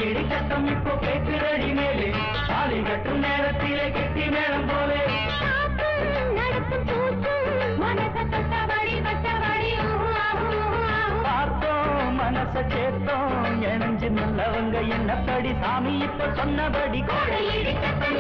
இடி சத்தம் இப்போ கேட்கிறடி மேலே தாலி கட்டும் நேரத்திலே கெட்டி மேளம் போலே பார்த்தோம் மனச சேத்தோம் இணைஞ்சு நல்லவங்க என்னப்படி சாமி இப்ப சொன்னபடி இடி சத்தம்